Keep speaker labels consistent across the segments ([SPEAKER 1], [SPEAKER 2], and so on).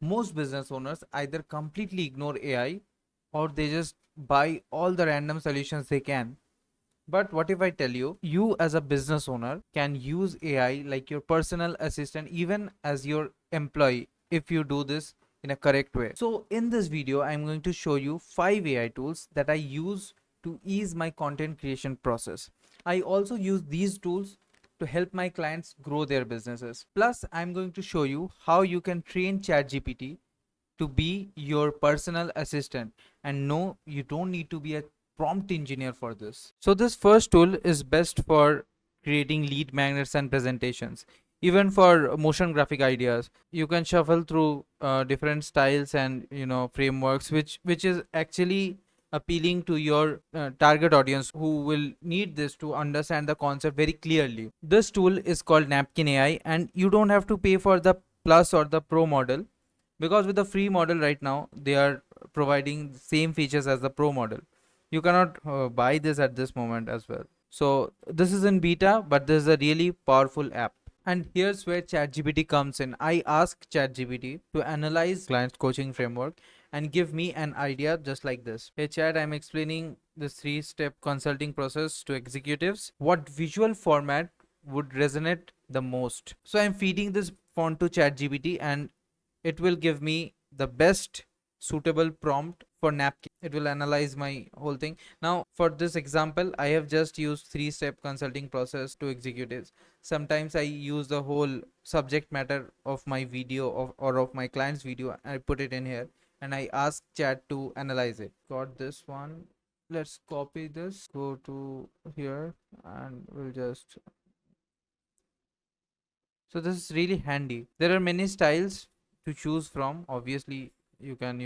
[SPEAKER 1] Most business owners either completely ignore AI or they just buy all the random solutions they can. But what if I tell you, you as a business owner can use AI like your personal assistant, even as your employee, if you do this in a correct way. So, in this video, I'm going to show you 5 AI tools that I use to ease my content creation process. I also use these tools to help my clients grow their businesses. Plus, I'm going to show you how you can train ChatGPT to be your personal assistant. And no, you don't need to be a prompt engineer for this. So this first tool is best for creating lead magnets and presentations. Even for motion graphic ideas, you can shuffle through different styles and frameworks, which is actually appealing to your target audience who will need this to understand the concept very clearly. This tool is called Napkin AI, and you don't have to pay for the plus or the pro model, because with the free model right now they are providing the same features as the pro model. You cannot buy this at this moment as well. So this is in beta, but this is a really powerful app. And here's where ChatGPT comes in. I ask ChatGPT to analyze client's coaching framework and give me an idea just like this. Hey Chat, I'm explaining this 3-step consulting process to executives. What visual format would resonate the most? So I'm feeding this font to ChatGPT and it will give me the best suitable prompt for napkin. It will analyze my whole thing. Now for this example, I have just used 3-step consulting process to executives. Sometimes I use the whole subject matter of my video or of my client's video. I put it in here and I ask chat to analyze it. Got this one. Let's copy this, go to here, and we'll just, so this is really handy. There are many styles to choose from. Obviously, you can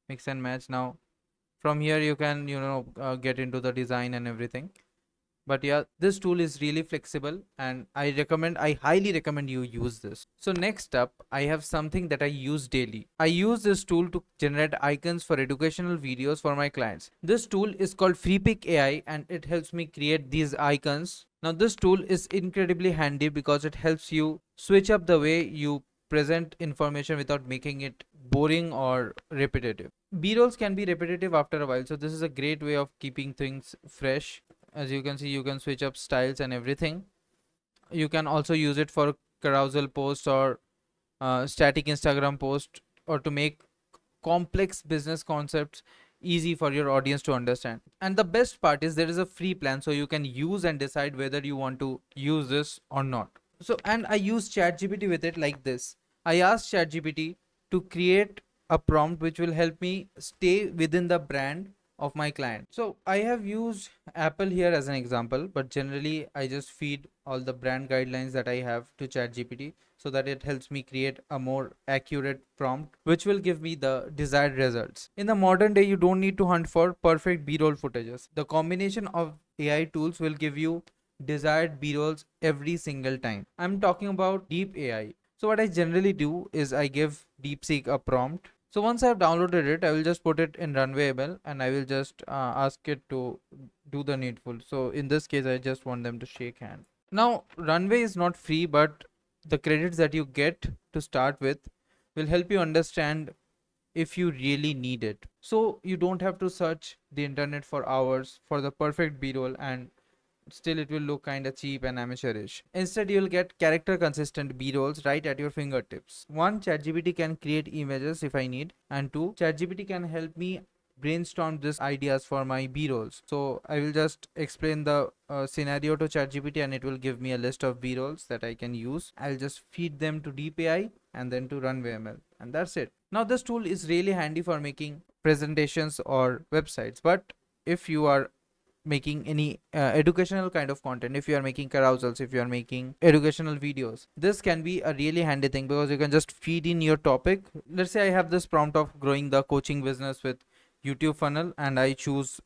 [SPEAKER 1] mix and match. Now from here you can get into the design and everything. But yeah, this tool is really flexible and I highly recommend you use this. So next up, I have something that I use daily. I use this tool to generate icons for educational videos for my clients. This tool is called FreePick AI and it helps me create these icons. Now this tool is incredibly handy because it helps you switch up the way you present information without making it boring or repetitive. B-rolls can be repetitive after a while, so this is a great way of keeping things fresh. As you can see, you can switch up styles and everything. You can also use it for carousel posts or static Instagram post, or to make complex business concepts easy for your audience to understand. And the best part is there is a free plan, so you can use and decide whether you want to use this or not. So, and I use ChatGPT with it like this. I asked ChatGPT to create a prompt which will help me stay within the brand of my client. So I have used Apple here as an example, but generally I just feed all the brand guidelines that I have to ChatGPT so that it helps me create a more accurate prompt which will give me the desired results. In the modern day, you don't need to hunt for perfect B-roll footages. The combination of AI tools will give you desired B-rolls every single time. I'm talking about deep AI. So what I generally do is I give DeepSeek a prompt. So once I've downloaded it, I will just put it in Runwayable and I will just ask it to do the needful. So in this case, I just want them to shake hand. Now, Runway is not free, but the credits that you get to start with will help you understand if you really need it. So you don't have to search the internet for hours for the perfect B-roll, and still it will look kind of cheap and amateurish. Instead, you'll get character consistent B-rolls right at your fingertips. One, ChatGPT can create images if I need, and two, ChatGPT can help me brainstorm these ideas for my B-rolls. So I will just explain the scenario to ChatGPT and it will give me a list of B-rolls that I can use. I'll just feed them to DeepAI and then to RunwayML, and that's it. Now this tool is really handy for making presentations or websites, but if you are making any educational kind of content, if you are making carousels, if you are making educational videos, this can be a really handy thing because you can just feed in your topic. Let's say I have this prompt of growing the coaching business with YouTube funnel and I choose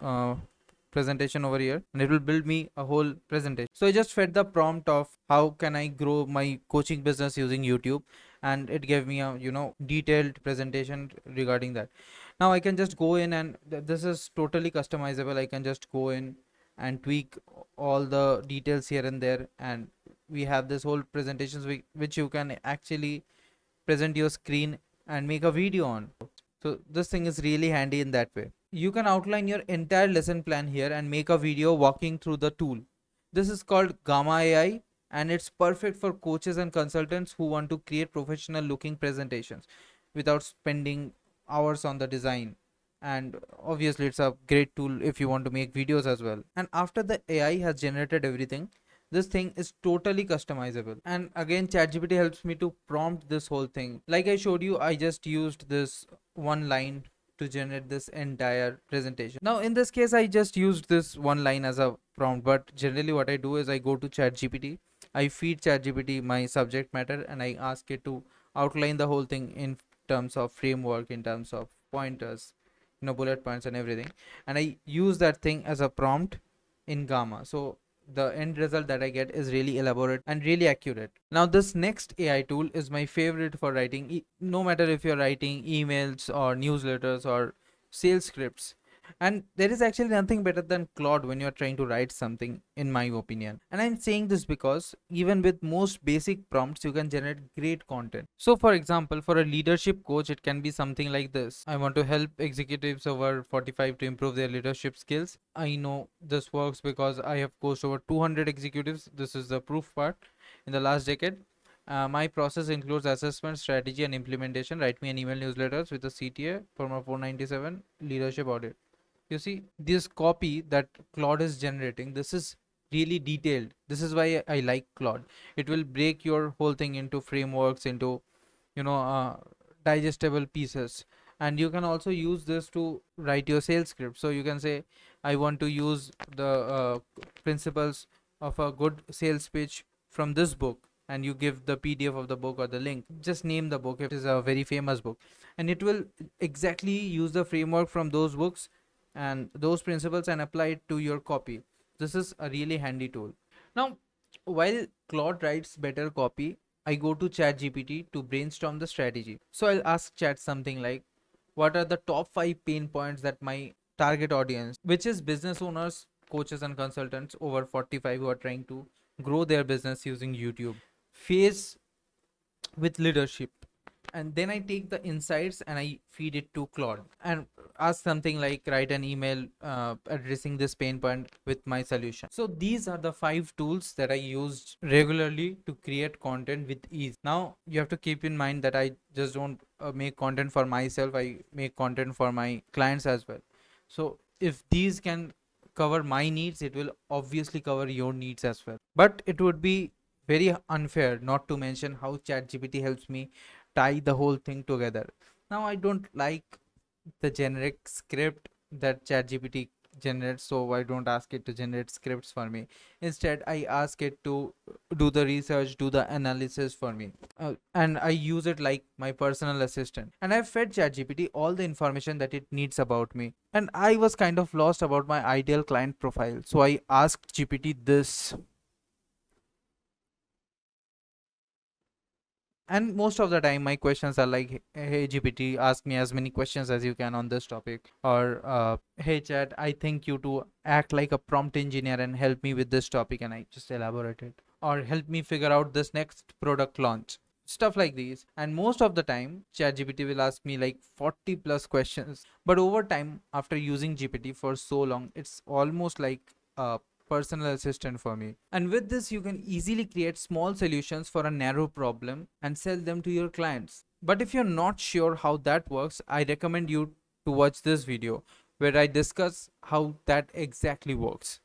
[SPEAKER 1] presentation over here, and it will build me a whole presentation. So I just fed the prompt of how can I grow my coaching business using YouTube, and it gave me a detailed presentation regarding that. Now I can just go in and this is totally customizable. I can just go in and tweak all the details here and there, and we have this whole presentations which you can actually present your screen and make a video on. So this thing is really handy in that way. You can outline your entire lesson plan here and make a video walking through the tool. This is called Gamma AI, and it's perfect for coaches and consultants who want to create professional looking presentations without spending hours on the design. And obviously it's a great tool if you want to make videos as well. And after the AI has generated everything, this thing is totally customizable. And again, ChatGPT helps me to prompt this whole thing. Like I showed you, I just used this one line to generate this entire presentation. Now in this case, I just used this one line as a prompt, but generally what I do is I go to ChatGPT, I feed ChatGPT my subject matter, and I ask it to outline the whole thing in terms of framework, in terms of pointers, bullet points and everything, and I use that thing as a prompt in Gamma. So the end result that I get is really elaborate and really accurate. Now this next AI tool is my favorite for writing, no matter if you're writing emails or newsletters or sales scripts. And there is actually nothing better than Claude when you're trying to write something, in my opinion. And I'm saying this because even with most basic prompts, you can generate great content. So for example, for a leadership coach, it can be something like this. I want to help executives over 45 to improve their leadership skills. I know this works because I have coached over 200 executives. This is the proof part in the last decade. My process includes assessment, strategy, and implementation. Write me an email newsletters with a CTA for my 497 leadership audit. You see, this copy that Claude is generating, this is really detailed. This is why I like Claude. It will break your whole thing into frameworks, into you know uh, digestible pieces. And you can also use this to write your sales script. So you can say, I want to use the principles of a good sales pitch from this book, and you give the PDF of the book or the link. Just name the book if it is a very famous book, and it will exactly use the framework from those books and those principles and apply it to your copy. This is a really handy tool. Now, while Claude writes better copy, I go to ChatGPT to brainstorm the strategy. So I'll ask Chat something like, what are the top 5 pain points that my target audience, which is business owners, coaches, and consultants over 45 who are trying to grow their business using YouTube, face with leadership? And then I take the insights and I feed it to Claude and ask something like, write an email addressing this pain point with my solution. So these are the 5 tools that I used regularly to create content with ease. Now you have to keep in mind that I just don't make content for myself, I make content for my clients as well. So if these can cover my needs, it will obviously cover your needs as well. But it would be very unfair not to mention how ChatGPT helps me tie the whole thing together. Now I don't like the generic script that ChatGPT generates, so I don't ask it to generate scripts for me. Instead, I ask it to do the research, do the analysis for me, and I use it like my personal assistant. And I've fed ChatGPT all the information that it needs about me. And I was kind of lost about my ideal client profile, so I asked GPT this. And most of the time my questions are like, hey GPT, ask me as many questions as you can on this topic, or hey chat, I think you to act like a prompt engineer and help me with this topic, and I just elaborate it, or help me figure out this next product launch, stuff like these. And most of the time ChatGPT will ask me like 40 plus questions, but over time, after using GPT for so long, it's almost like a personal assistant for me. And with this, you can easily create small solutions for a narrow problem and sell them to your clients. But if you're not sure how that works, I recommend you to watch this video where I discuss how that exactly works.